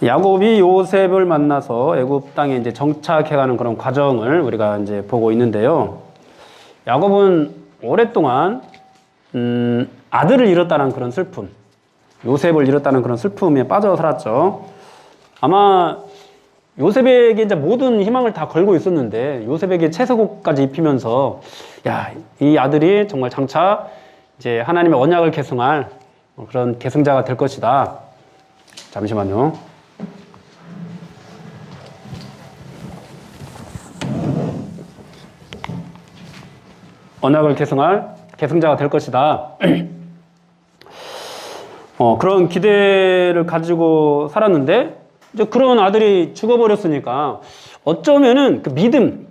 야곱이 요셉을 만나서 애굽 땅에 이제 정착해가는 그런 과정을 우리가 이제 보고 있는데요. 야곱은 오랫동안 아들을 잃었다는 그런 슬픔, 요셉을 잃었다는 그런 슬픔에 빠져 살았죠. 아마 요셉에게 이제 모든 희망을 다 걸고 있었는데 요셉에게 채색옷까지 입히면서 야, 이 아들이 정말 장차 이제 하나님의 언약을 계승할 그런 계승자가 될 것이다. 잠시만요. 언약을 계승할 계승자가 될 것이다. 그런 기대를 가지고 살았는데 이제 그런 아들이 죽어버렸으니까 어쩌면은 그 믿음,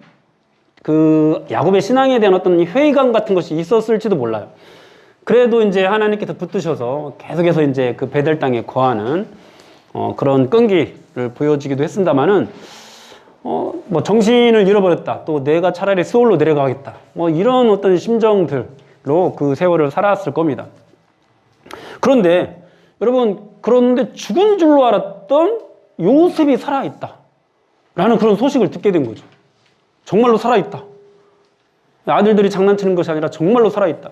그 야곱의 신앙에 대한 어떤 회의감 같은 것이 있었을지도 몰라요. 그래도 이제 하나님께서 붙드셔서 계속해서 이제 그 베델 땅에 거하는 그런 끈기를 보여주기도 했습니다만은 뭐 정신을 잃어버렸다. 또 내가 차라리 스올로 내려가겠다. 뭐 이런 어떤 심정들로 그 세월을 살았을 겁니다. 그런데 여러분, 그런데 죽은 줄로 알았던 요셉이 살아있다 라는 그런 소식을 듣게 된 거죠. 정말로 살아있다. 아들들이 장난치는 것이 아니라 정말로 살아있다.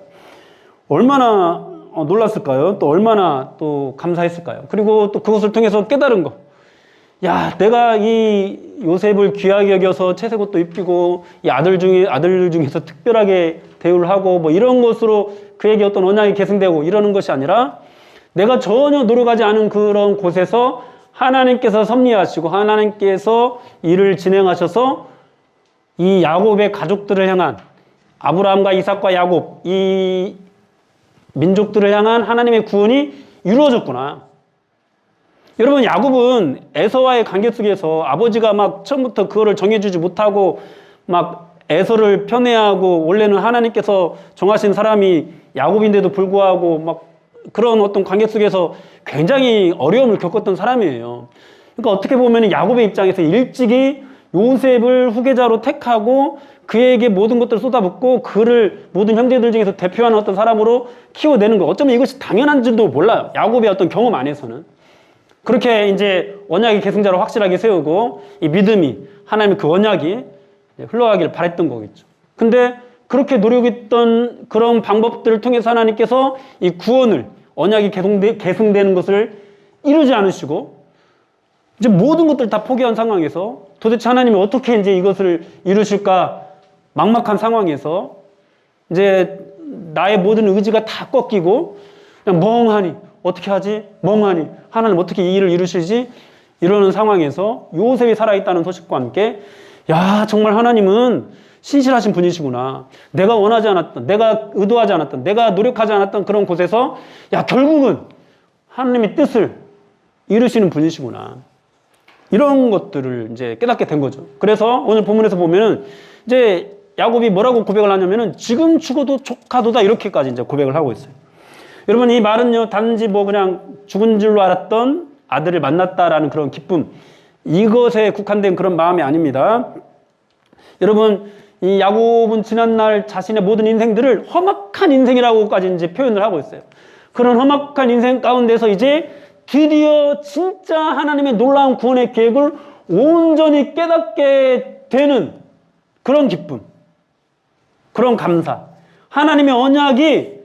얼마나 놀랐을까요? 또 얼마나 또 감사했을까요? 그리고 또 그것을 통해서 깨달은 거. 야, 내가 이 요셉을 귀하게 여겨서 채색옷도 입히고 이 아들 중에서 특별하게 대우를 하고 뭐 이런 것으로 그에게 어떤 언약이 계승되고 이러는 것이 아니라 내가 전혀 노력하지 않은 그런 곳에서 하나님께서 섭리하시고 하나님께서 일을 진행하셔서 이 야곱의 가족들을 향한 아브라함과 이삭과 야곱 이 민족들을 향한 하나님의 구원이 이루어졌구나. 여러분, 야곱은 에서와의 관계 속에서 아버지가 막 처음부터 그거를 정해주지 못하고 막 에서를 편애하고 원래는 하나님께서 정하신 사람이 야곱인데도 불구하고 막 그런 어떤 관계 속에서 굉장히 어려움을 겪었던 사람이에요. 그러니까 어떻게 보면 야곱의 입장에서 일찍이 요셉을 후계자로 택하고 그에게 모든 것들을 쏟아붓고 그를 모든 형제들 중에서 대표하는 어떤 사람으로 키워내는 거. 어쩌면 이것이 당연한 줄도 몰라요. 야곱의 어떤 경험 안에서는. 그렇게 이제 언약의 계승자로 확실하게 세우고 이 믿음이 하나님의 그 언약이 흘러가기를 바랬던 거겠죠. 근데 그렇게 노력했던 그런 방법들을 통해서 하나님께서 이 구원을 언약이 계승되는 것을 이루지 않으시고 이제 모든 것들을 다 포기한 상황에서 도대체 하나님이 어떻게 이제 이것을 이루실까 막막한 상황에서 이제 나의 모든 의지가 다 꺾이고 그냥 멍하니 어떻게 하지? 멍하니 하나님 어떻게 이 일을 이루실지 이러는 상황에서 요셉이 살아있다는 소식과 함께 야, 정말 하나님은 신실하신 분이시구나. 내가 원하지 않았던, 내가 의도하지 않았던, 내가 노력하지 않았던 그런 곳에서 야, 결국은 하나님의 뜻을 이루시는 분이시구나. 이런 것들을 이제 깨닫게 된 거죠. 그래서 오늘 본문에서 보면은 이제 야곱이 뭐라고 고백을 하냐면은 지금 죽어도 족하도다 이렇게까지 이제 고백을 하고 있어요. 여러분, 이 말은요, 단지 뭐 그냥 죽은 줄로 알았던 아들을 만났다라는 그런 기쁨, 이것에 국한된 그런 마음이 아닙니다. 여러분, 이 야곱은 지난날 자신의 모든 인생들을 험악한 인생이라고까지 이제 표현을 하고 있어요. 그런 험악한 인생 가운데서 이제 드디어 진짜 하나님의 놀라운 구원의 계획을 온전히 깨닫게 되는 그런 기쁨, 그런 감사. 하나님의 언약이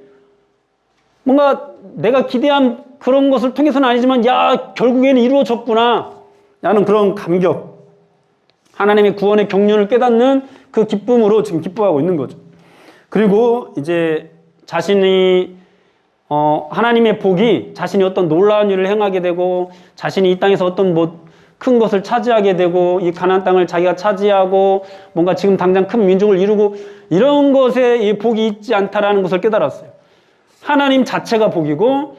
뭔가 내가 기대한 그런 것을 통해서는 아니지만 야, 결국에는 이루어졌구나 라는 그런 감격, 하나님의 구원의 경륜을 깨닫는 그 기쁨으로 지금 기뻐하고 있는 거죠. 그리고 이제 자신이 하나님의 복이 자신이 어떤 놀라운 일을 행하게 되고 자신이 이 땅에서 어떤 뭐 큰 것을 차지하게 되고 이 가나안 땅을 자기가 차지하고 뭔가 지금 당장 큰 민족을 이루고 이런 것에 이 복이 있지 않다라는 것을 깨달았어요. 하나님 자체가 복이고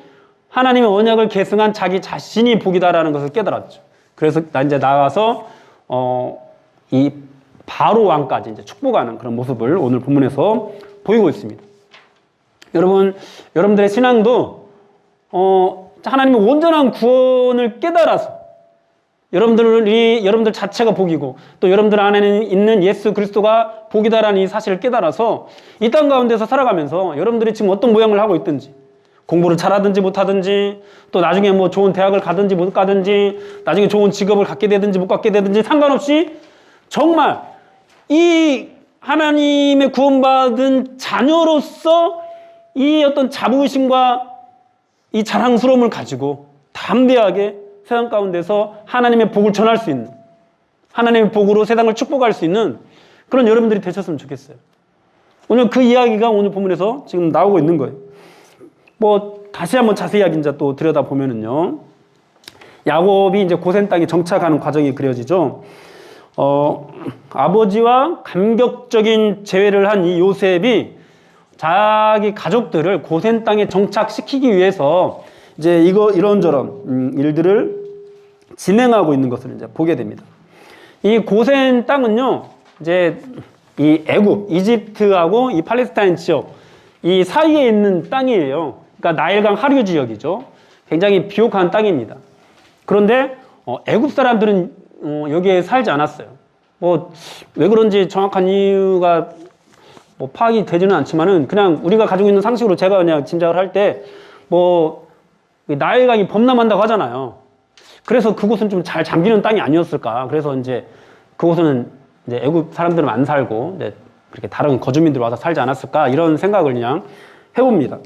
하나님의 언약을 계승한 자기 자신이 복이다라는 것을 깨달았죠. 그래서 이제 나가서 이 바로 왕까지 이제 축복하는 그런 모습을 오늘 본문에서 보이고 있습니다. 여러분들의 신앙도 하나님의 온전한 구원을 깨달아서 여러분들 자체가 복이고 또 여러분들 안에는 있는 예수 그리스도가 복이다라는 이 사실을 깨달아서 이 땅 가운데서 살아가면서 여러분들이 지금 어떤 모양을 하고 있든지 공부를 잘하든지 못하든지, 또 나중에 뭐 좋은 대학을 가든지 못 가든지, 나중에 좋은 직업을 갖게 되든지 못 갖게 되든지 상관없이 정말 이 하나님의 구원받은 자녀로서 이 어떤 자부심과 이 자랑스러움을 가지고 담대하게 세상 가운데서 하나님의 복을 전할 수 있는, 하나님의 복으로 세상을 축복할 수 있는 그런 여러분들이 되셨으면 좋겠어요. 오늘 그 이야기가 오늘 본문에서 지금 나오고 있는 거예요. 뭐 다시 한번 자세히 이제 또 들여다보면은요, 야곱이 이제 고센 땅에 정착하는 과정이 그려지죠. 아버지와 감격적인 재회를 한 이 요셉이 자기 가족들을 고센 땅에 정착시키기 위해서 이제 이런저런 일들을 진행하고 있는 것을 이제 보게 됩니다. 이 고센 땅은요, 이제 이 애굽, 이집트하고 이 팔레스타인 지역 이 사이에 있는 땅이에요. 그러니까 나일강 하류 지역이죠. 굉장히 비옥한 땅입니다. 그런데 애굽 사람들은 여기에 살지 않았어요. 뭐 왜 그런지 정확한 이유가 뭐 파악이 되지는 않지만은 그냥 우리가 가지고 있는 상식으로 제가 그냥 짐작을 할 때 뭐 나일강이 범람한다고 하잖아요. 그래서 그곳은 좀 잘 잠기는 땅이 아니었을까. 그래서 이제 그곳은 이제 애굽 사람들은 안 살고 이제 그렇게 다른 거주민들 와서 살지 않았을까 이런 생각을 그냥 해봅니다.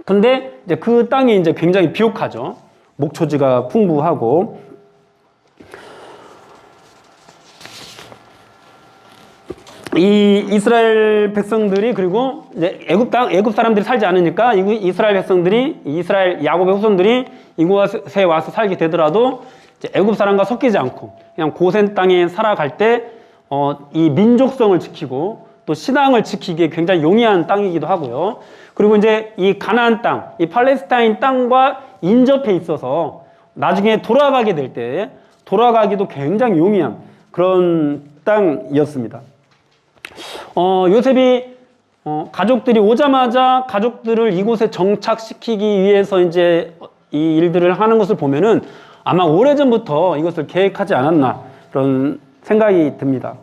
근데 이제 그 땅이 이제 굉장히 비옥하죠. 목초지가 풍부하고. 이 이스라엘 백성들이, 그리고 이제 애굽 사람들이 살지 않으니까 이스라엘 백성들이, 이스라엘 야곱의 후손들이 이곳에 와서 살게 되더라도 이제 애굽 사람과 섞이지 않고 그냥 고센 땅에 살아갈 때 이 민족성을 지키고 또 신앙을 지키기에 굉장히 용이한 땅이기도 하고요. 그리고 이제 이 가나안 땅, 이 팔레스타인 땅과 인접해 있어서 나중에 돌아가게 될 때 돌아가기도 굉장히 용이한 그런 땅이었습니다. 요셉이 가족들이 오자마자 가족들을 이곳에 정착시키기 위해서 이제 이 일들을 하는 것을 보면은 아마 오래전부터 이것을 계획하지 않았나 그런 생각이 듭니다.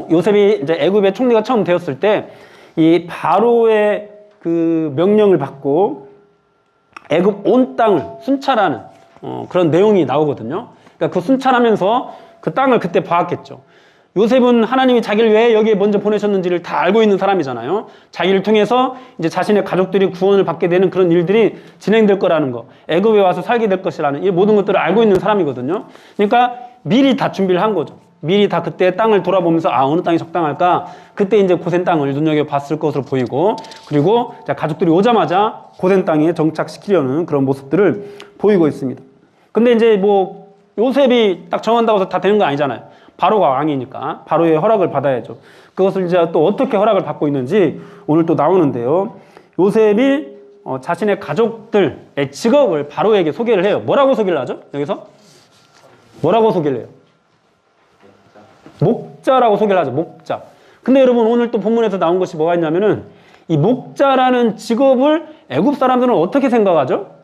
요셉이 이제 애굽의 총리가 처음 되었을 때 이 바로의 그 명령을 받고 애굽 온 땅을 순찰하는 그런 내용이 나오거든요. 그러니까 그 순찰하면서 그 땅을 그때 봐왔겠죠. 요셉은 하나님이 자기를 왜 여기에 먼저 보내셨는지를 다 알고 있는 사람이잖아요. 자기를 통해서 이제 자신의 가족들이 구원을 받게 되는 그런 일들이 진행될 거라는 거, 애굽에 와서 살게 될 것이라는 이 모든 것들을 알고 있는 사람이거든요. 그러니까 미리 다 준비를 한 거죠. 미리 다 그때 땅을 돌아보면서 어느 땅이 적당할까? 그때 이제 고센 땅을 눈여겨봤을 것으로 보이고, 그리고 가족들이 오자마자 고센 땅에 정착시키려는 그런 모습들을 보이고 있습니다. 근데 이제 뭐 요셉이 딱 정한다고 해서 다 되는 거 아니잖아요. 바로가 왕이니까 바로의 허락을 받아야죠. 그것을 이제 또 어떻게 허락을 받고 있는지 오늘 또 나오는데요. 요셉이 자신의 가족들의 직업을 바로에게 소개를 해요. 뭐라고 소개를 하죠? 여기서? 뭐라고 소개를 해요? 목자라고 소개를 하죠. 목자. 근데 여러분 오늘 또 본문에서 나온 것이 뭐가 있냐면은 이 목자라는 직업을 애굽 사람들은 어떻게 생각하죠?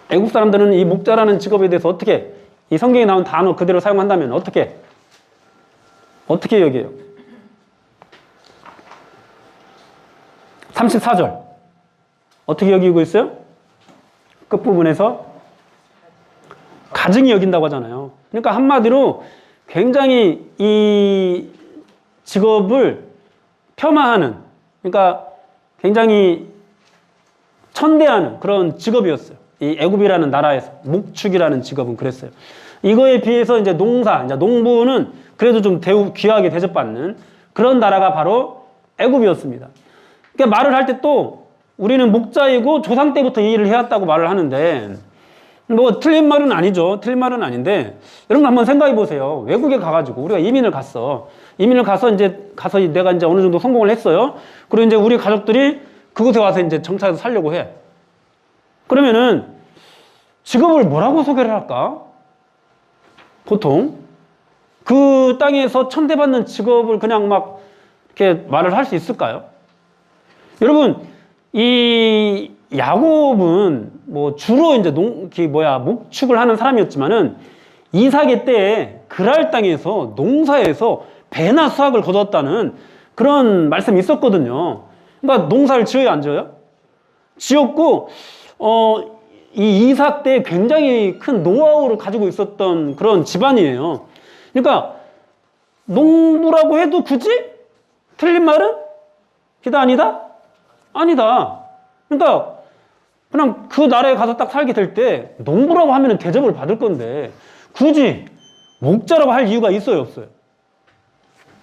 애굽 사람들은 이 목자라는 직업에 대해서 어떻게, 이 성경에 나온 단어 그대로 사용한다면 어떻게 여겨요? 34절 어떻게 여기고 있어요? 끝부분에서 가증히 여긴다고 하잖아요. 그러니까 한마디로 굉장히 이 직업을 폄하하는, 그러니까 굉장히 천대하는 그런 직업이었어요. 이 애굽이라는 나라에서 목축이라는 직업은 그랬어요. 이거에 비해서 이제 농부는 그래도 좀 귀하게 대접받는 그런 나라가 바로 애굽이었습니다. 그러니까 말을 할 때 또 우리는 목자이고 조상 때부터 이 일을 해왔다고 말을 하는데 뭐 틀린 말은 아니죠. 틀린 말은 아닌데 여러분 한번 생각해 보세요. 외국에 가가지고 우리가 이민을 가서 내가 이제 어느 정도 성공을 했어요. 그리고 이제 우리 가족들이 그곳에 와서 이제 정착해서 살려고 해. 그러면은 직업을 뭐라고 소개를 할까? 보통 그 땅에서 천대받는 직업을 그냥 막 이렇게 말을 할 수 있을까요? 여러분 이 야곱은 뭐 주로 이제 목축을 하는 사람이었지만은 이삭의 때에 그랄 땅에서 농사에서 배나 수확을 거뒀다는 그런 말씀이 있었거든요. 그러니까 농사를 지어야 안 지어요? 지었고, 이 이삭 때 굉장히 큰 노하우를 가지고 있었던 그런 집안이에요. 그러니까 농부라고 해도 굳이 틀린 말은 기다 아니다? 아니다. 그러니까 그냥 그 나라에 가서 딱 살게 될 때 농부라고 하면 대접을 받을 건데 굳이 목자라고 할 이유가 있어요, 없어요?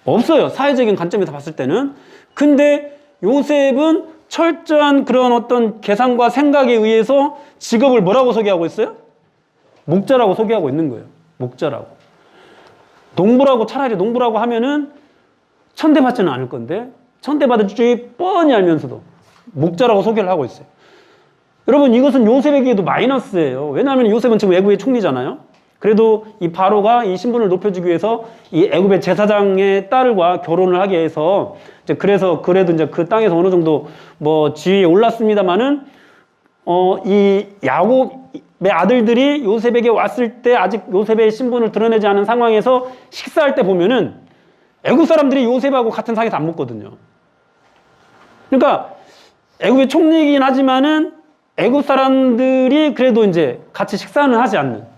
없어요. 사회적인 관점에서 봤을 때는. 근데 요셉은 철저한 그런 어떤 계산과 생각에 의해서 직업을 뭐라고 소개하고 있어요? 목자라고 소개하고 있는 거예요. 목자라고. 농부라고, 차라리 농부라고 하면은 천대받지는 않을 건데 천대받을 줄 뻔히 알면서도 목자라고 소개를 하고 있어요. 여러분, 이것은 요셉에게도 마이너스예요. 왜냐하면 요셉은 지금 애굽의 총리잖아요. 그래도 이 바로가 이 신분을 높여주기 위해서 이 애굽의 제사장의 딸과 결혼을 하게 해서 이제 그래서 그래도 이제 그 땅에서 어느 정도 뭐 지위에 올랐습니다만은 이 야곱의 아들들이 요셉에게 왔을 때 아직 요셉의 신분을 드러내지 않은 상황에서 식사할 때 보면은 애굽 사람들이 요셉하고 같은 상에서 안 먹거든요. 그러니까 애굽의 총리이긴 하지만은 애굽 사람들이 그래도 이제 같이 식사는 하지 않는,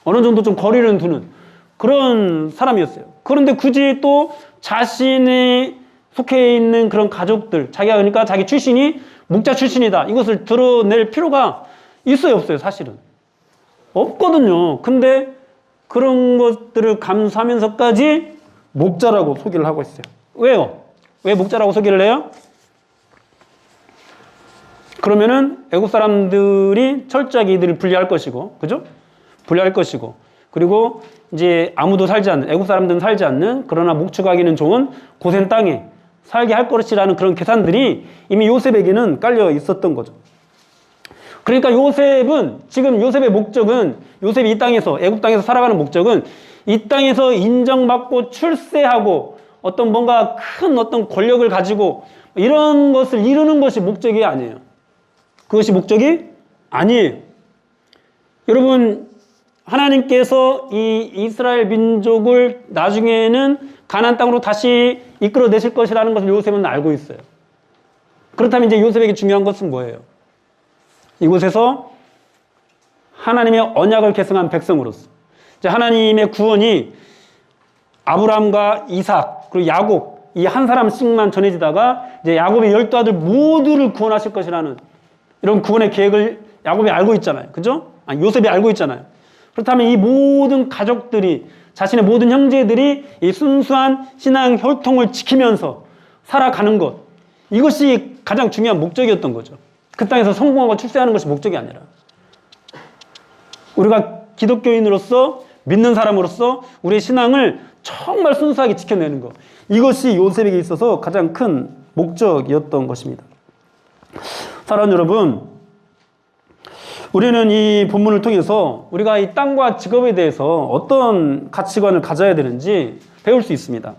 어느 정도 좀 거리를 두는 그런 사람이었어요. 그런데 굳이 또 자신이 속해 있는 그런 가족들, 자기가 그러니까 자기 출신이 목자 출신이다, 이것을 드러낼 필요가 있어요, 없어요? 사실은 없거든요. 근데 그런 것들을 감수하면서까지 목자라고 소개를 하고 있어요. 왜요? 왜 목자라고 소개를 해요? 그러면은 애국 사람들이 철저하게 이들을 분리할 것이고, 그죠? 분리할 것이고, 그리고 이제 아무도 살지 않는, 애국 사람들은 살지 않는, 그러나 목축하기는 좋은 고센 땅에 살게 할 것이라는 그런 계산들이 이미 요셉에게는 깔려 있었던 거죠. 그러니까 요셉은, 지금 요셉의 목적은, 요셉이 이 땅에서, 애국 땅에서 살아가는 목적은 이 땅에서 인정받고 출세하고 어떤 뭔가 큰 어떤 권력을 가지고 이런 것을 이루는 것이 목적이 아니에요. 그것이 목적이 아니에요. 여러분, 하나님께서 이 이스라엘 민족을 나중에는 가나안 땅으로 다시 이끌어내실 것이라는 것을 요셉은 알고 있어요. 그렇다면 이제 요셉에게 중요한 것은 뭐예요? 이곳에서 하나님의 언약을 계승한 백성으로서 이제 하나님의 구원이 아브라함과 이삭 그리고 야곱 이 한 사람씩만 전해지다가 이제 야곱의 12아들 모두를 구원하실 것이라는 이런 구원의 계획을 야곱이 알고 있잖아요. 그죠? 아니, 요셉이 알고 있잖아요. 그렇다면 이 모든 가족들이, 자신의 모든 형제들이 이 순수한 신앙 혈통을 지키면서 살아가는 것, 이것이 가장 중요한 목적이었던 거죠. 그 땅에서 성공하고 출세하는 것이 목적이 아니라 우리가 기독교인으로서, 믿는 사람으로서 우리의 신앙을 정말 순수하게 지켜내는 것, 이것이 요셉에게 있어서 가장 큰 목적이었던 것입니다. 사랑하는 여러분, 우리는 이 본문을 통해서 우리가 이 땅과 직업에 대해서 어떤 가치관을 가져야 되는지 배울 수 있습니다.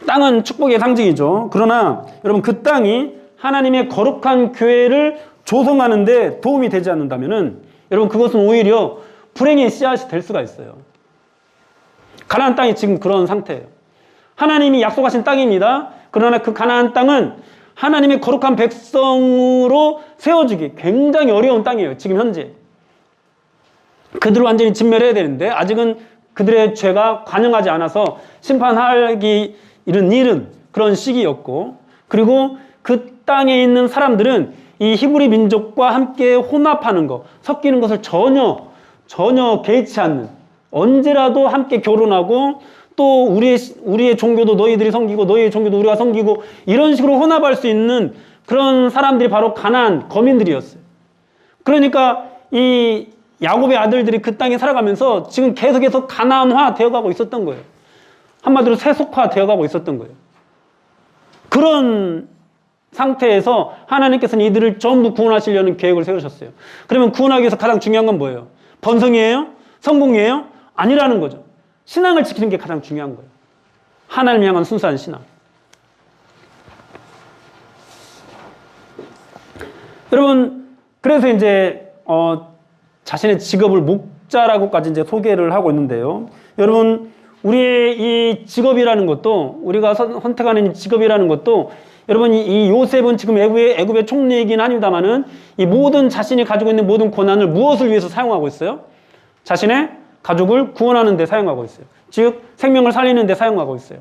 땅은 축복의 상징이죠. 그러나 여러분, 그 땅이 하나님의 거룩한 교회를 조성하는 데 도움이 되지 않는다면은 여러분, 그것은 오히려 불행의 씨앗이 될 수가 있어요. 가나안 땅이 지금 그런 상태예요. 하나님이 약속하신 땅입니다. 그러나 그 가나안 땅은 하나님의 거룩한 백성으로 세워주기 굉장히 어려운 땅이에요. 지금 현재. 그들을 완전히 진멸해야 되는데 아직은 그들의 죄가 관영하지 않아서 심판하기 이른 그런 시기였고, 그리고 그 땅에 있는 사람들은 이 히브리 민족과 함께 혼합하는 것, 섞이는 것을 전혀 개의치 않는, 언제라도 함께 결혼하고 또 우리의 종교도 너희들이 섬기고 너희의 종교도 우리가 섬기고 이런 식으로 혼합할 수 있는 그런 사람들이 바로 가나안 거민들이었어요. 그러니까 이 야곱의 아들들이 그 땅에 살아가면서 지금 계속해서 가나안화 되어가고 있었던 거예요. 한마디로 세속화 되어가고 있었던 거예요. 그런 상태에서 하나님께서는 이들을 전부 구원하시려는 계획을 세우셨어요. 그러면 구원하기 위해서 가장 중요한 건 뭐예요? 번성이에요? 성공이에요? 아니라는 거죠. 신앙을 지키는 게 가장 중요한 거예요. 하나님 향한 순수한 신앙. 여러분, 그래서 이제 자신의 직업을 목자라고까지 이제 소개를 하고 있는데요. 여러분, 우리의 이 직업이라는 것도, 우리가 선택하는 이 직업이라는 것도 여러분, 이 요셉은 지금 애굽의 총리이긴 합니다만은 이 모든 자신이 가지고 있는 모든 권한을 무엇을 위해서 사용하고 있어요? 자신의 가족을 구원하는 데 사용하고 있어요. 즉, 생명을 살리는 데 사용하고 있어요.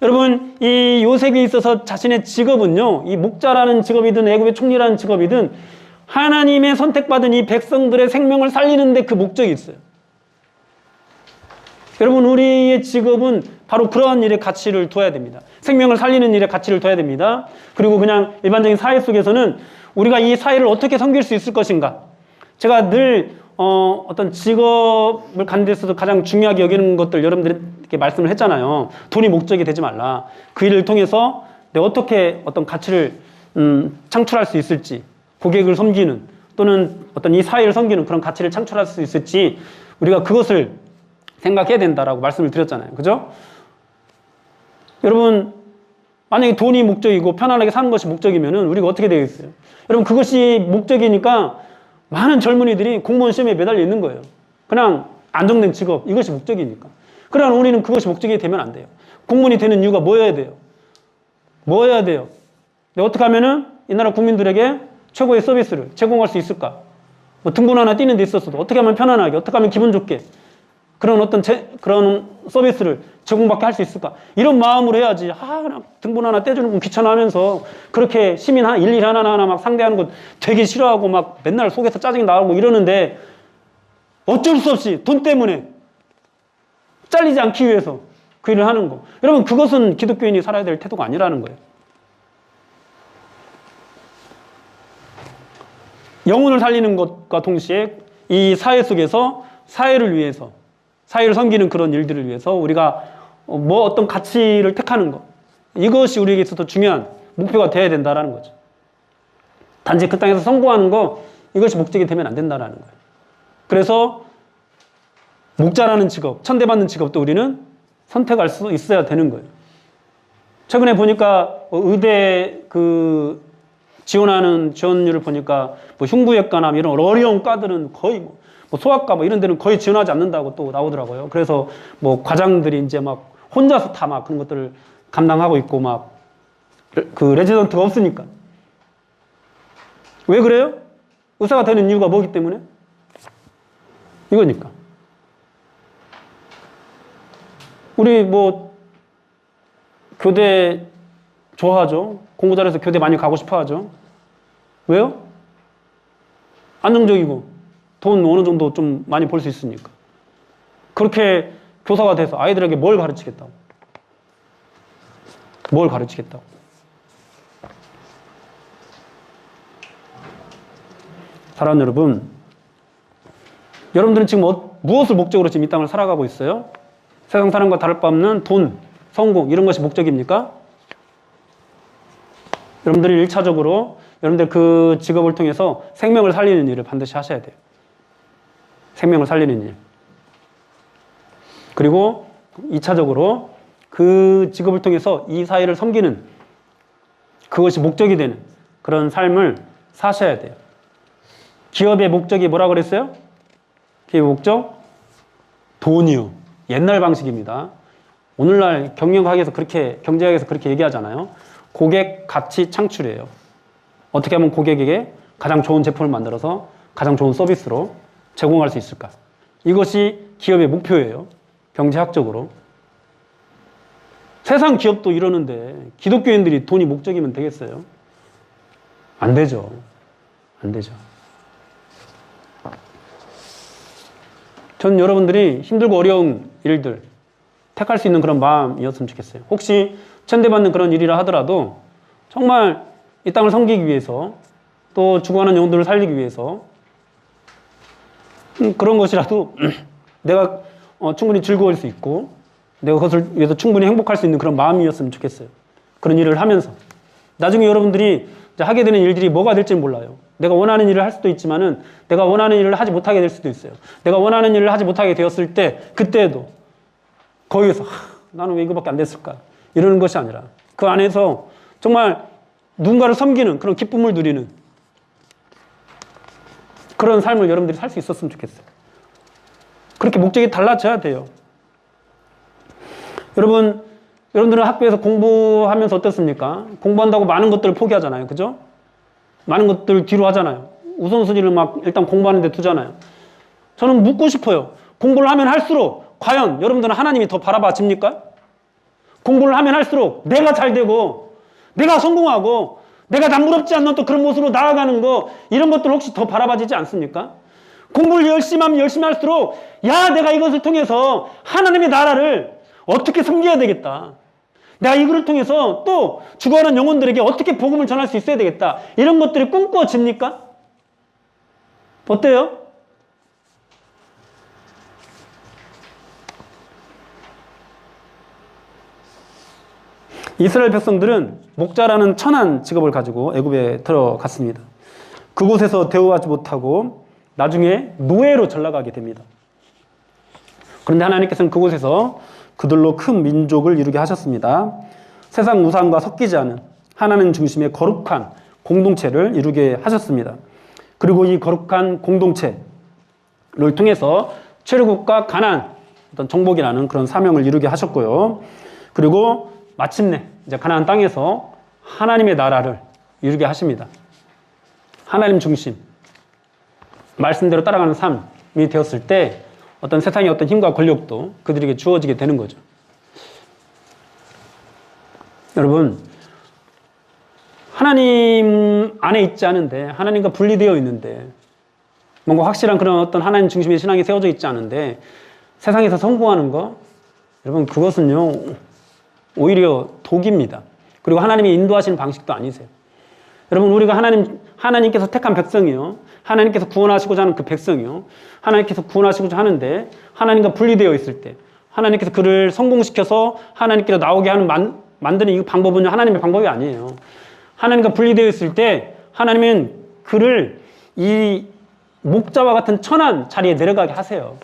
여러분, 이 요셉이 있어서 자신의 직업은요, 이 목자라는 직업이든 애굽의 총리라는 직업이든 하나님의 선택받은 이 백성들의 생명을 살리는 데 그 목적이 있어요. 여러분, 우리의 직업은 바로 그러한 일에 가치를 둬야 됩니다. 생명을 살리는 일에 가치를 둬야 됩니다. 그리고 그냥 일반적인 사회 속에서는 우리가 이 사회를 어떻게 섬길 수 있을 것인가. 제가 늘 어떤 직업을 갖는 데 있어서 가장 중요하게 여기는 것들 여러분들에게 말씀을 했잖아요. 돈이 목적이 되지 말라. 그 일을 통해서 내가 어떻게 어떤 가치를 창출할 수 있을지, 고객을 섬기는 또는 어떤 이 사회를 섬기는 그런 가치를 창출할 수 있을지 우리가 그것을 생각해야 된다라고 말씀을 드렸잖아요. 그죠? 여러분, 만약에 돈이 목적이고 편안하게 사는 것이 목적이면은 우리가 어떻게 되겠어요? 여러분, 그것이 목적이니까 많은 젊은이들이 공무원 시험에 매달려 있는 거예요. 그냥 안정된 직업, 이것이 목적이니까. 그러나 우리는 그것이 목적이 되면 안 돼요. 공무원이 되는 이유가 뭐여야 돼요? 뭐여야 돼요? 내가 어떻게 하면은 이 나라 국민들에게 최고의 서비스를 제공할 수 있을까? 뭐 등본 하나 띄는 데 있었어도 어떻게 하면 편안하게, 어떻게 하면 기분 좋게 그런 어떤 그런 서비스를 제공받게 할 수 있을까? 이런 마음으로 해야지. 그냥 등본 하나 떼주는 건 귀찮아하면서 그렇게 시민 일일 하나하나 막 상대하는 건 되게 싫어하고 막 맨날 속에서 짜증이 나고 이러는데 어쩔 수 없이 돈 때문에 잘리지 않기 위해서 그 일을 하는 거. 여러분, 그것은 기독교인이 살아야 될 태도가 아니라는 거예요. 영혼을 살리는 것과 동시에 이 사회 속에서 사회를 위해서, 사회를 섬기는 그런 일들을 위해서 우리가 뭐 어떤 가치를 택하는 것, 이것이 우리에게 있어서 중요한 목표가 되어야 된다는 거죠. 단지 그 땅에서 성공하는 거, 이것이 목적이 되면 안 된다는 거예요. 그래서 목자라는 직업, 천대받는 직업도 우리는 선택할 수 있어야 되는 거예요. 최근에 보니까 의대 지원율을 보니까 뭐 흉부외과나 이런 어려운 과들은 거의 뭐 소아과 이런 데는 거의 지원하지 않는다고 또 나오더라고요. 그래서 뭐 과장들이 이제 막 혼자서 다 막 그런 것들을 감당하고 있고 막 그 레지던트가 없으니까. 왜 그래요? 의사가 되는 이유가 뭐기 때문에? 이거니까. 우리 뭐 교대 좋아하죠. 공부 잘해서 교대 많이 가고 싶어 하죠. 왜요? 안정적이고 돈 어느 정도 좀 많이 벌 수 있으니까. 그렇게 교사가 돼서 아이들에게 뭘 가르치겠다고. 뭘 가르치겠다고. 사랑하는 여러분, 여러분들은 지금 무엇을 목적으로 지금 이 땅을 살아가고 있어요? 세상 사람과 다를 바 없는 돈, 성공 이런 것이 목적입니까? 여러분들이 1차적으로 여러분들 그 직업을 통해서 생명을 살리는 일을 반드시 하셔야 돼요. 생명을 살리는 일. 그리고 2차적으로 그 직업을 통해서 이 사회를 섬기는 그것이 목적이 되는 그런 삶을 사셔야 돼요. 기업의 목적이 뭐라고 그랬어요? 기업의 목적? 돈이요. 옛날 방식입니다. 오늘날 경영학에서 경제학에서 그렇게 얘기하잖아요. 고객 가치 창출이에요. 어떻게 하면 고객에게 가장 좋은 제품을 만들어서 가장 좋은 서비스로 제공할 수 있을까? 이것이 기업의 목표예요. 경제학적으로. 세상 기업도 이러는데 기독교인들이 돈이 목적이면 되겠어요? 안 되죠. 안 되죠. 전 여러분들이 힘들고 어려운 일들 택할 수 있는 그런 마음이었으면 좋겠어요. 혹시 천대받는 그런 일이라 하더라도 정말 이 땅을 섬기기 위해서 또 죽어가는 영혼들을 살리기 위해서 그런 것이라도 내가 충분히 즐거울 수 있고 내가 그것을 위해서 충분히 행복할 수 있는 그런 마음이었으면 좋겠어요. 그런 일을 하면서 나중에 여러분들이 이제 하게 되는 일들이 뭐가 될지는 몰라요. 내가 원하는 일을 할 수도 있지만은 내가 원하는 일을 하지 못하게 될 수도 있어요. 내가 원하는 일을 하지 못하게 되었을 때 그때도 거기에서 나는 왜 이거밖에 안 됐을까 이러는 것이 아니라 그 안에서 정말 누군가를 섬기는 그런 기쁨을 누리는 그런 삶을 여러분들이 살 수 있었으면 좋겠어요. 그렇게 목적이 달라져야 돼요. 여러분, 여러분들은 학교에서 공부하면서 어땠습니까? 공부한다고 많은 것들을 포기하잖아요. 그죠? 많은 것들 뒤로 하잖아요. 우선순위를 막 일단 공부하는 데 두잖아요. 저는 묻고 싶어요. 공부를 하면 할수록 과연 여러분들은 하나님이 더 바라봐집니까? 공부를 하면 할수록 내가 잘 되고 내가 성공하고 내가 남부럽지 않는 또 그런 모습으로 나아가는 거, 이런 것들 혹시 더 바라봐지지 않습니까? 공부를 열심히 하면 열심히 할수록 야, 내가 이것을 통해서 하나님의 나라를 어떻게 섬겨야 되겠다. 내가 이거를 통해서 또 죽어가는 영혼들에게 어떻게 복음을 전할 수 있어야 되겠다. 이런 것들이 꿈꿔집니까? 어때요? 이스라엘 백성들은 목자라는 천한 직업을 가지고 애굽에 들어갔습니다. 그곳에서 대우하지 못하고 나중에 노예로 전락하게 됩니다. 그런데 하나님께서는 그곳에서 그들로 큰 민족을 이루게 하셨습니다. 세상 우상과 섞이지 않은 하나님 중심의 거룩한 공동체를 이루게 하셨습니다. 그리고 이 거룩한 공동체를 통해서 출애굽과 가나안, 어떤 정복이라는 그런 사명을 이루게 하셨고요. 그리고 마침내 이제 가나안 땅에서 하나님의 나라를 이루게 하십니다. 하나님 중심, 말씀대로 따라가는 삶이 되었을 때 어떤 세상의 어떤 힘과 권력도 그들에게 주어지게 되는 거죠. 여러분, 하나님 안에 있지 않은데, 하나님과 분리되어 있는데, 뭔가 확실한 그런 어떤 하나님 중심의 신앙이 세워져 있지 않은데 세상에서 성공하는 거, 여러분 그것은요 오히려 독입니다. 그리고 하나님이 인도하시는 방식도 아니세요. 여러분, 우리가 하나님께서 택한 백성이요, 하나님께서 구원하시고자 하는 그 백성이요, 하나님께서 구원하시고자 하는데 하나님과 분리되어 있을 때 하나님께서 그를 성공시켜서 하나님께로 나오게 하는 만드는 이 방법은 하나님의 방법이 아니에요. 하나님과 분리되어 있을 때 하나님은 그를 이 목자와 같은 천한 자리에 내려가게 하세요.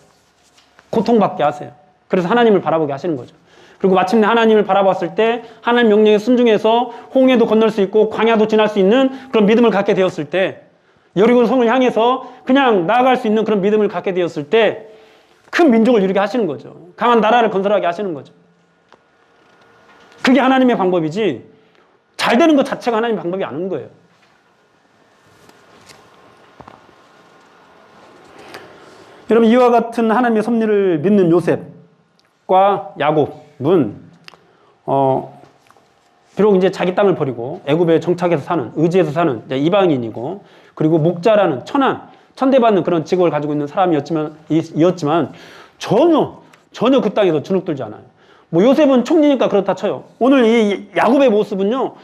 고통받게 하세요. 그래서 하나님을 바라보게 하시는 거죠. 그리고 마침내 하나님을 바라봤을 때 하나님 명령에 순종해서 홍해도 건널 수 있고 광야도 지날 수 있는 그런 믿음을 갖게 되었을 때, 여리고 성을 향해서 그냥 나아갈 수 있는 그런 믿음을 갖게 되었을 때 큰 민족을 이루게 하시는 거죠. 강한 나라를 건설하게 하시는 거죠. 그게 하나님의 방법이지 잘 되는 것 자체가 하나님의 방법이 아닌 거예요. 여러분, 이와 같은 하나님의 섭리를 믿는 요셉과 야곱은 비록 이제 자기 땅을 버리고 애굽에 정착해서 사는, 의지해서 사는 이방인이고, 그리고 목자라는 천대받는 그런 직업을 가지고 있는 사람이었지만 전혀 그 땅에서 주눅들지 않아요. 뭐 요셉은 총리니까 그렇다 쳐요. 오늘 이 야곱의 모습은요,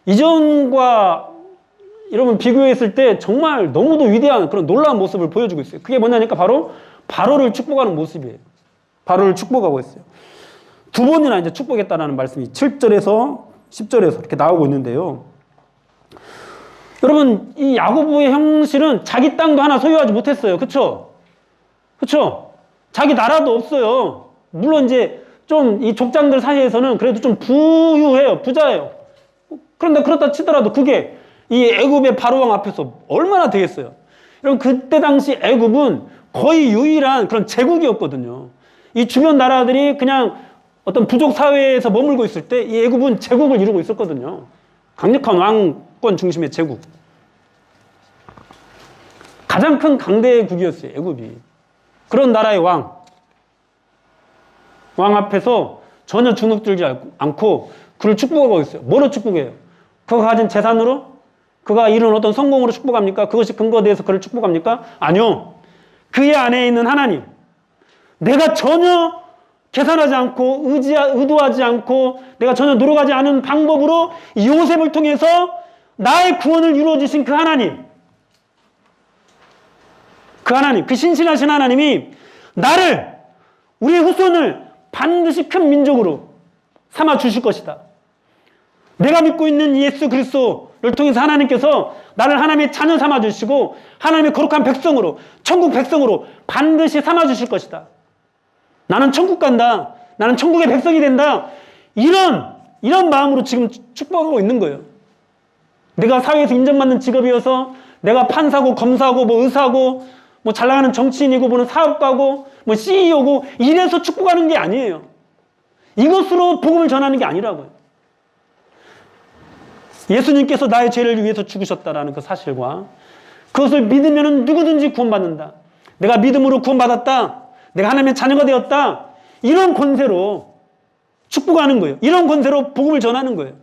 이전과 여러분 비교했을 때 정말 너무도 위대한 그런 놀라운 모습을 보여주고 있어요. 그게 뭐냐니까 바로 바로를 축복하는 모습이에요. 바로를 축복하고 있어요. 두 번이나 이제 축복했다라는 말씀이 7절에서 10절에서 이렇게 나오고 있는데요. 여러분, 이 야고보의 형실은 자기 땅도 하나 소유하지 못했어요. 그쵸? 자기 나라도 없어요. 물론 이제 좀 이 족장들 사이에서는 그래도 좀 부유해요. 부자예요. 그런데 그렇다 치더라도 그게 이 애굽의 바로왕 앞에서 얼마나 되겠어요? 여러분, 그때 당시 애굽은 거의 유일한 그런 제국이었거든요. 이 주변 나라들이 그냥 어떤 부족 사회에서 머물고 있을 때 이 애굽은 제국을 이루고 있었거든요. 강력한 왕권 중심의 제국. 가장 큰 강대국이었어요, 애굽이. 그런 나라의 왕 앞에서 전혀 주눅들지 않고 그를 축복하고 있어요. 뭐로 축복해요? 그가 가진 재산으로? 그가 이룬 어떤 성공으로 축복합니까? 그것이 근거돼서 그를 축복합니까? 아니요. 그의 안에 있는 하나님, 내가 전혀 계산하지 않고 의도하지 않고 내가 전혀 노력하지 않은 방법으로 요셉을 통해서 나의 구원을 이루어 주신 그 하나님, 그 신실하신 하나님이 나를, 우리의 후손을 반드시 큰 민족으로 삼아 주실 것이다. 내가 믿고 있는 예수 그리스도를 통해서 하나님께서 나를 하나님의 자녀 삼아 주시고 하나님의 거룩한 백성으로, 천국 백성으로 반드시 삼아 주실 것이다. 나는 천국 간다. 나는 천국의 백성이 된다. 이런 마음으로 지금 축복하고 있는 거예요. 내가 사회에서 인정받는 직업이어서 내가 판사고 검사고 뭐 의사고 뭐 잘 나가는 정치인이고 뭐는 사업가고 뭐 CEO고 이래서 축복하는 게 아니에요. 이것으로 복음을 전하는 게 아니라고요. 예수님께서 나의 죄를 위해서 죽으셨다라는 그 사실과 그것을 믿으면 누구든지 구원받는다. 내가 믿음으로 구원받았다. 내가 하나님의 자녀가 되었다. 이런 권세로 축복하는 거예요. 이런 권세로 복음을 전하는 거예요.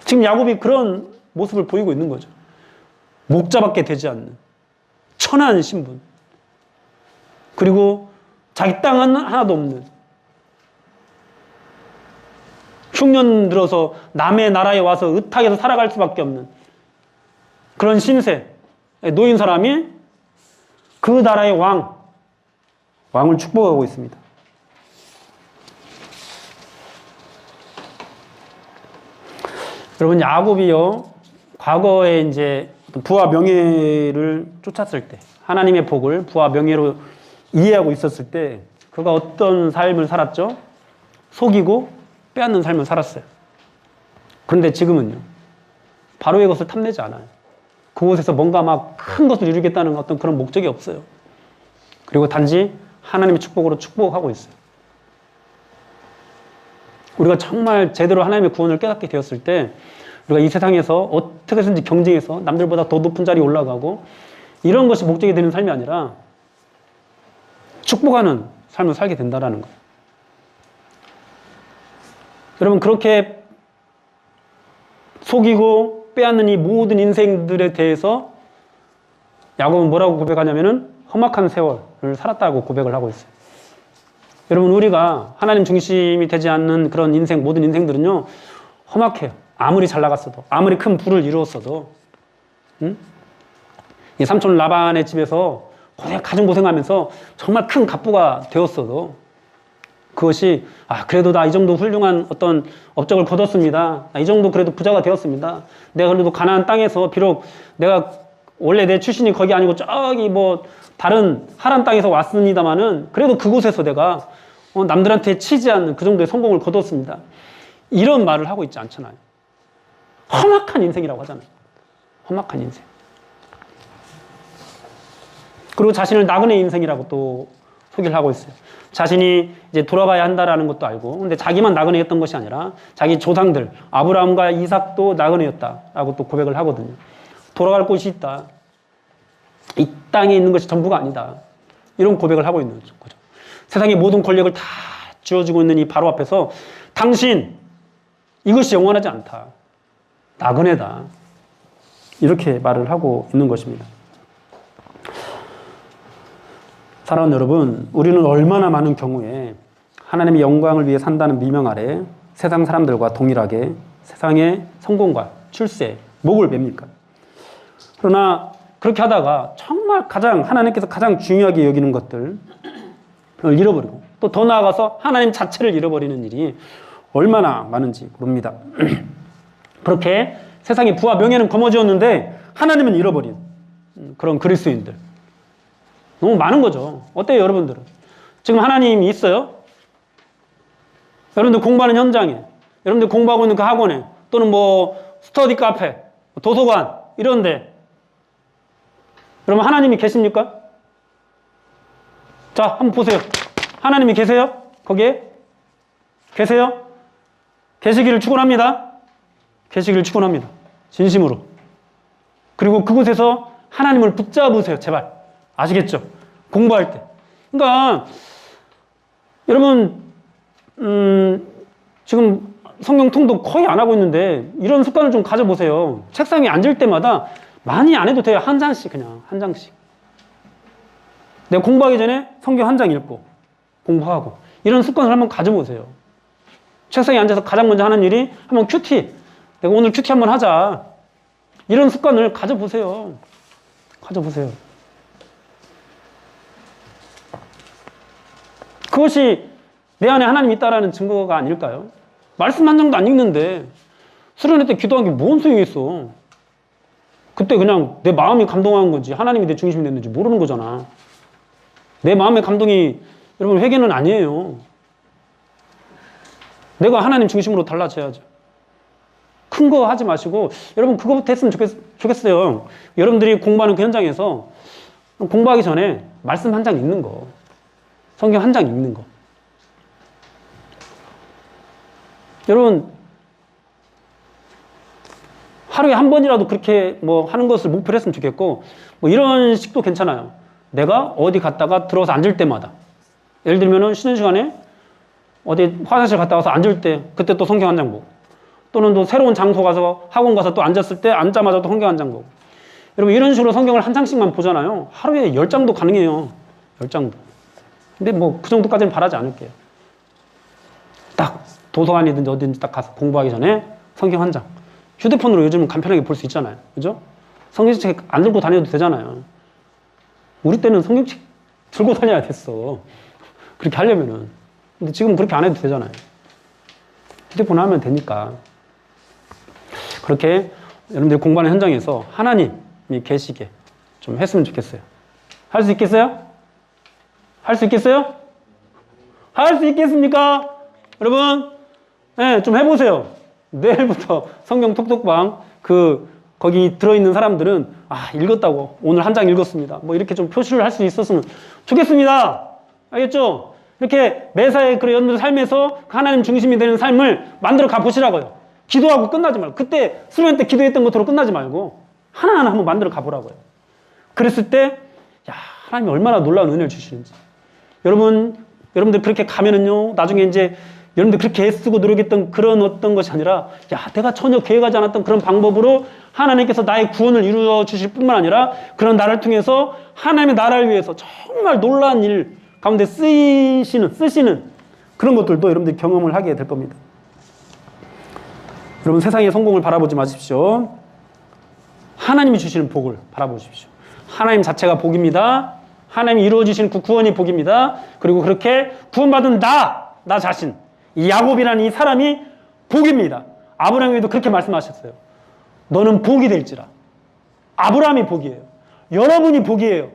지금 야곱이 그런 모습을 보이고 있는 거죠. 목자밖에 되지 않는 천한 신분. 그리고 자기 땅은 하나도 없는, 흉년 들어서 남의 나라에 와서 의탁에서 살아갈 수밖에 없는 그런 신세에 놓인 사람이 그 나라의 왕을 축복하고 있습니다. 여러분, 야곱이요, 과거에 이제 부와 명예를 쫓았을 때, 하나님의 복을 부와 명예로 이해하고 있었을 때, 그가 어떤 삶을 살았죠? 속이고 빼앗는 삶을 살았어요. 그런데 지금은요, 바로의 것을 탐내지 않아요. 그곳에서 뭔가 막 큰 것을 이루겠다는 어떤 그런 목적이 없어요. 그리고 단지 하나님의 축복으로 축복하고 있어요. 우리가 정말 제대로 하나님의 구원을 깨닫게 되었을 때 우리가 이 세상에서 어떻게 해서든지 경쟁해서 남들보다 더 높은 자리에 올라가고 이런 것이 목적이 되는 삶이 아니라 축복하는 삶을 살게 된다는 거예요. 여러분, 그렇게 속이고 빼앗는 이 모든 인생들에 대해서 야곱은 뭐라고 고백하냐면은 험악한 세월을 살았다고 고백을 하고 있어요. 여러분, 우리가 하나님 중심이 되지 않는 그런 인생, 모든 인생들은요, 험악해요. 아무리 잘 나갔어도, 아무리 큰 부를 이루었어도, 이 삼촌 라반의 집에서 가정 고생하면서 정말 큰 갑부가 되었어도, 그것이, 그래도 나 이 정도 훌륭한 어떤 업적을 거뒀습니다. 이 정도 그래도 부자가 되었습니다. 내가 그래도 가나안 땅에서 비록 내가 원래 내 출신이 거기 아니고 저기 뭐 다른 하란 땅에서 왔습니다만은 그래도 그곳에서 내가 남들한테 치지 않는 그 정도의 성공을 거뒀습니다. 이런 말을 하고 있지 않잖아요. 험악한 인생이라고 하잖아요. 험악한 인생. 그리고 자신을 나그네 인생이라고 또 소개를 하고 있어요. 자신이 이제 돌아가야 한다라는 것도 알고, 근데 자기만 나그네였던 것이 아니라 자기 조상들 아브라함과 이삭도 나그네였다라고 또 고백을 하거든요. 돌아갈 곳이 있다. 이 땅에 있는 것이 전부가 아니다. 이런 고백을 하고 있는 거죠. 세상의 모든 권력을 다 쥐어주고 있는 이 바로 앞에서 당신 이것이 영원하지 않다. 나그네다. 이렇게 말을 하고 있는 것입니다. 사랑하는 여러분, 우리는 얼마나 많은 경우에 하나님의 영광을 위해 산다는 미명 아래 세상 사람들과 동일하게 세상의 성공과 출세에 목을 맵니까? 그러나 그렇게 하다가 정말 하나님께서 가장 중요하게 여기는 것들을 잃어버리고 또 더 나아가서 하나님 자체를 잃어버리는 일이 얼마나 많은지 모릅니다. 그렇게 세상의 부와 명예는 거머쥐었는데 하나님은 잃어버린 그런 그리스도인들 너무 많은 거죠. 어때요, 여러분들은? 지금 하나님이 있어요? 여러분들 공부하는 현장에, 여러분들 공부하고 있는 그 학원에, 또는 뭐 스터디 카페, 도서관 이런데 여러분 하나님이 계십니까? 자, 한번 보세요. 하나님이 계세요? 거기에? 계세요? 계시기를 축원합니다. 계시기를 축원합니다. 진심으로. 그리고 그곳에서 하나님을 붙잡으세요. 제발. 아시겠죠? 공부할 때. 그러니까 여러분 지금 성경 통독 거의 안 하고 있는데 이런 습관을 좀 가져보세요. 책상에 앉을 때마다 많이 안 해도 돼요. 한 장씩, 그냥 한 장씩. 내가 공부하기 전에 성경 한 장 읽고 공부하고 이런 습관을 한번 가져보세요. 책상에 앉아서 가장 먼저 하는 일이 한번 큐티. 내가 오늘 큐티 한번 하자. 이런 습관을 가져보세요. 가져보세요. 그것이 내 안에 하나님이 있다라는 증거가 아닐까요? 말씀 한 장도 안 읽는데 수련회 때 기도한 게 뭔 소용이 있어. 그때 그냥 내 마음이 감동한 건지 하나님이 내 중심이 됐는지 모르는 거잖아. 내 마음의 감동이 여러분 회개는 아니에요. 내가 하나님 중심으로 달라져야죠. 큰 거 하지 마시고 여러분 그거부터 했으면 좋겠어요. 여러분들이 공부하는 그 현장에서 공부하기 전에 말씀 한 장 읽는 거, 성경 한 장 읽는 거, 여러분, 하루에 한 번이라도 그렇게 뭐 하는 것을 목표로 했으면 좋겠고, 뭐 이런 식도 괜찮아요. 내가 어디 갔다가 들어와서 앉을 때마다. 예를 들면은 쉬는 시간에 어디 화장실 갔다 와서 앉을 때, 그때 또 성경 한 장 보고. 또는 또 새로운 장소 가서 학원 가서 또 앉았을 때 앉자마자 또 성경 한 장 보고. 여러분, 이런 식으로 성경을 한 장씩만 보잖아요. 하루에 10장도 가능해요. 10장도. 근데 뭐 그 정도까지는 바라지 않을게요. 딱 도서관이든지 어딘지 딱 가서 공부하기 전에 성경 한 장. 휴대폰으로 요즘은 간편하게 볼 수 있잖아요. 그죠? 성경책 안 들고 다녀도 되잖아요. 우리 때는 성경책 들고 다녀야 됐어. 그렇게 하려면은. 근데 지금 그렇게 안 해도 되잖아요. 휴대폰 하면 되니까. 그렇게 여러분들이 공부하는 현장에서 하나님이 계시게 좀 했으면 좋겠어요. 할 수 있겠어요? 할 수 있겠어요? 할 수 있겠습니까? 여러분, 네, 좀 해보세요. 내일부터 성경 톡톡방 거기 들어있는 사람들은 읽었다고 오늘 한 장 읽었습니다. 뭐 이렇게 좀 표시를 할 수 있었으면 좋겠습니다. 알겠죠? 이렇게 매사에 그런 여러분들 삶에서 하나님 중심이 되는 삶을 만들어 가보시라고요. 기도하고 끝나지 말고, 그때 수련 때 기도했던 것으로 끝나지 말고 하나하나 한번 만들어 가보라고요. 그랬을 때 하나님이 얼마나 놀라운 은혜를 주시는지. 여러분들 그렇게 가면은요, 나중에 이제 여러분들 그렇게 애쓰고 노력했던 그런 어떤 것이 아니라, 내가 전혀 계획하지 않았던 그런 방법으로 하나님께서 나의 구원을 이루어 주실 뿐만 아니라 그런 나를 통해서 하나님의 나라를 위해서 정말 놀라운 일 가운데 쓰시는 그런 것들도 여러분들이 경험을 하게 될 겁니다. 여러분, 세상의 성공을 바라보지 마십시오. 하나님이 주시는 복을 바라보십시오. 하나님 자체가 복입니다. 하나님이 이루어 주시는 그 구원이 복입니다. 그리고 그렇게 구원받은 나 자신, 이 야곱이라는 이 사람이 복입니다. 아브라함에도 그렇게 말씀하셨어요. 너는 복이 될지라. 아브라함이 복이에요. 여러분이 복이에요.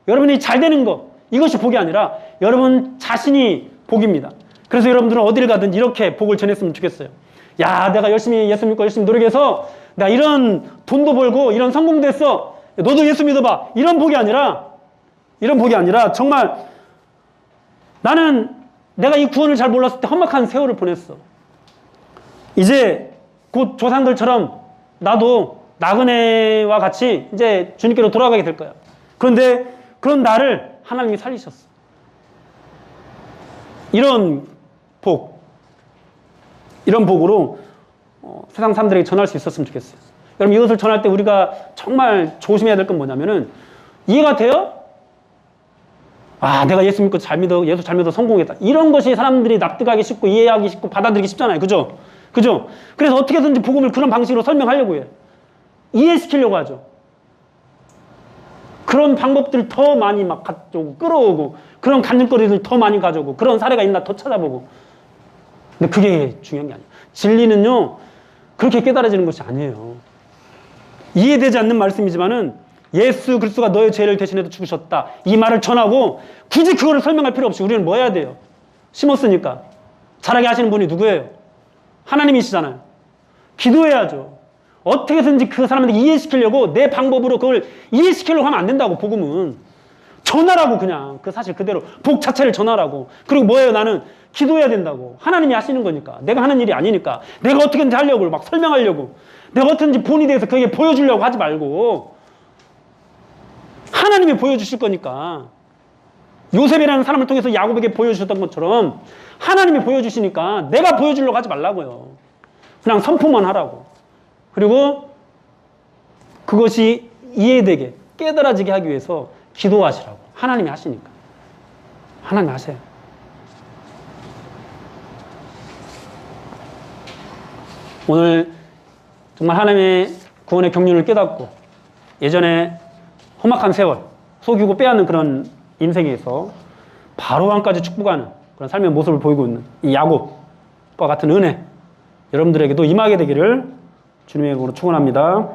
여러분이 잘 되는 것, 이것이 복이 아니라 여러분 자신이 복입니다. 그래서 여러분들은 어디를 가든 이렇게 복을 전했으면 좋겠어요. 내가 열심히 예수 믿고 열심히 노력해서 나 이런 돈도 벌고 이런 성공도 했어. 너도 예수 믿어봐. 이런 복이 아니라 정말 나는 내가 이 구원을 잘 몰랐을 때 험악한 세월을 보냈어. 이제 곧 조상들처럼 나도 나그네와 같이 이제 주님께로 돌아가게 될 거야. 그런데 그런 나를 하나님이 살리셨어. 이런 복으로 세상 사람들에게 전할 수 있었으면 좋겠어요. 여러분, 이것을 전할 때 우리가 정말 조심해야 될 건 뭐냐면은, 이해가 돼요? 내가 예수 믿고 예수 잘 믿어 성공했다. 이런 것이 사람들이 납득하기 쉽고 이해하기 쉽고 받아들이기 쉽잖아요. 그죠? 그래서 어떻게든지 복음을 그런 방식으로 설명하려고 해요. 이해시키려고 하죠. 그런 방법들 더 많이 막 가져오고 끌어오고, 그런 간증거리들 더 많이 가져오고, 그런 사례가 있나 더 찾아보고. 근데 그게 중요한 게 아니에요. 진리는요, 그렇게 깨달아지는 것이 아니에요. 이해되지 않는 말씀이지만은 예수 그리스도가 너의 죄를 대신해서 죽으셨다, 이 말을 전하고 굳이 그거를 설명할 필요 없이 우리는 뭐 해야 돼요? 심었으니까. 잘하게 하시는 분이 누구예요? 하나님이시잖아요. 기도해야죠. 어떻게든지 그 사람한테 이해시키려고 내 방법으로 그걸 이해시키려고 하면 안 된다고. 복음은 전하라고. 그냥 그 사실 그대로 복 자체를 전하라고. 그리고 뭐예요? 나는 기도해야 된다고. 하나님이 하시는 거니까. 내가 하는 일이 아니니까. 내가 어떻게든지 하려고 막 설명하려고, 내가 어떻게든지 본이 돼서 그게 보여주려고 하지 말고, 하나님이 보여주실 거니까. 요셉이라는 사람을 통해서 야곱에게 보여주셨던 것처럼 하나님이 보여주시니까 내가 보여주려고 하지 말라고요. 그냥 선포만 하라고. 그리고 그것이 이해되게 깨달아지게 하기 위해서 기도하시라고. 하나님이 하시니까. 하나님이 하세요. 오늘 정말 하나님의 구원의 경륜을 깨닫고 예전에 험악한 세월, 속이고 빼앗는 그런 인생에서 바로왕까지 축복하는 그런 삶의 모습을 보이고 있는 이 야곱과 같은 은혜, 여러분들에게도 임하게 되기를 주님의 이름으로 축원합니다.